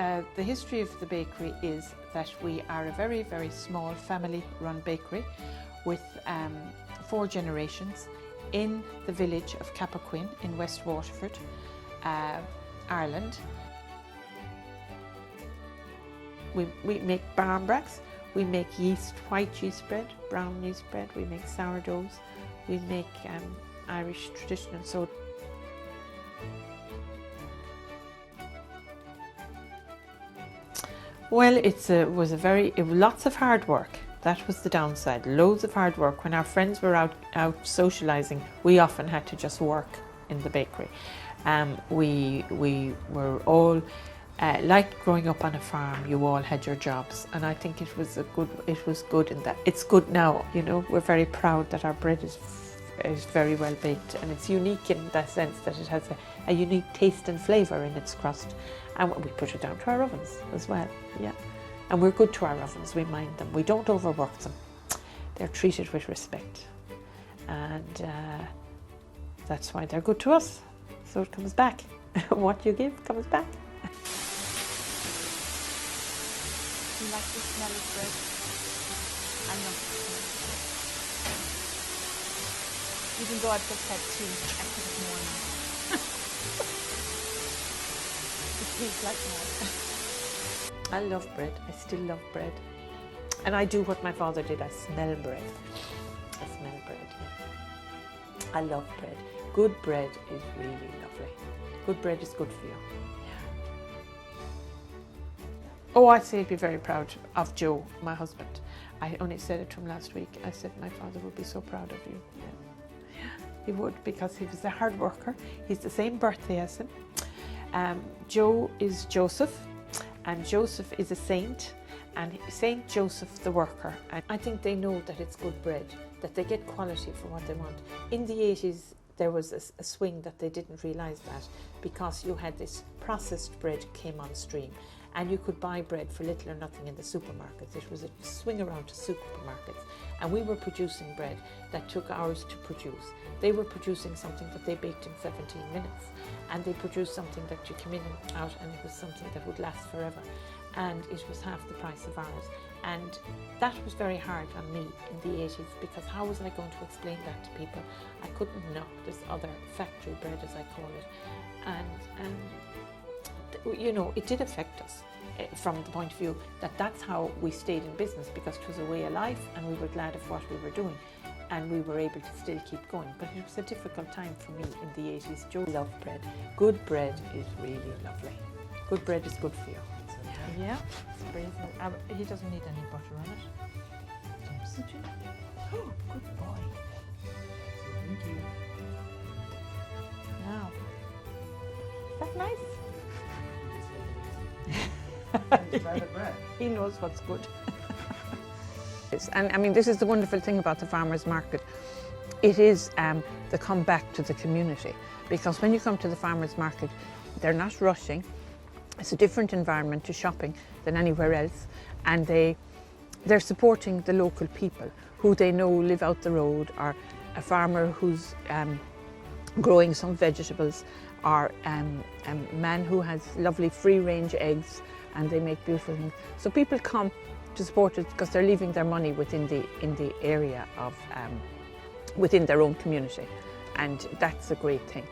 The history of the bakery is that we are a very, very small family-run bakery with 4 generations in the village of Cappoquin in West Waterford, Ireland. We make barmbracks, we make white yeast bread, brown yeast bread, we make sourdoughs, we make Irish traditional soda. Well, it was lots of hard work. That was the downside, loads of hard work. When our friends were out socialising, we often had to just work in the bakery. We were all, like growing up on a farm, you all had your jobs, and I think it was good in that. It's good now, you know, we're very proud that our bread is very well baked, and it's unique in that sense that it has a unique taste and flavour in its crust. And we put it down to our ovens as well, yeah. And we're good to our ovens, we mind them. We don't overwork them. They're treated with respect. And that's why they're good to us. So it comes back. What you give comes back. You like the smell of bread? I love the smell of bread. Even though I've just had tea, I could have more now. It tastes like more. I love bread. I still love bread. And I do what my father did. I smell bread. I smell bread, yeah. I love bread. Good bread is really lovely. Good bread is good for you. Yeah. Oh, I'd say I'd be very proud of Joe, my husband. I only said it to him last week. I said my father would be so proud of you. Yeah. He would, because he was a hard worker. He's the same birthday as him. Joe is Joseph. And Joseph is a saint, and Saint Joseph the worker. And I think they know that it's good bread, that they get quality for what they want. In the 80s, there was a swing that they didn't realise that, because you had this processed bread came on stream, and you could buy bread for little or nothing in the supermarkets. It was a swing around to supermarkets, and we were producing bread that took hours to produce. They were producing something that they baked in 17 minutes, and they produced something that you came in and out, and it was something that would last forever, and it was half the price of ours. And that was very hard on me in the 80s, because how was I going to explain that to people? I couldn't knock this other factory bread, as I call it, and you know, it did affect us from the point of view that that's how we stayed in business, because it was a way of life, and we were glad of what we were doing, and we were able to still keep going. But it was a difficult time for me in the 80s. Joe loved bread. Good bread is really lovely. Good bread is good for you. Yeah, it's brazen. He doesn't need any butter on it. Doesn't he? Oh, good boy. Thank you. Now, is that nice? Try the bread. He knows what's good. And I mean, this is the wonderful thing about the farmers market. It is the comeback to the community, because when you come to the farmers market, they're not rushing. It's a different environment to shopping than anywhere else, and they're supporting the local people who they know live out the road, or a farmer who's growing some vegetables, or a man who has lovely free-range eggs, and they make beautiful things. So people come to support it because they're leaving their money within the area of within their own community, and that's a great thing.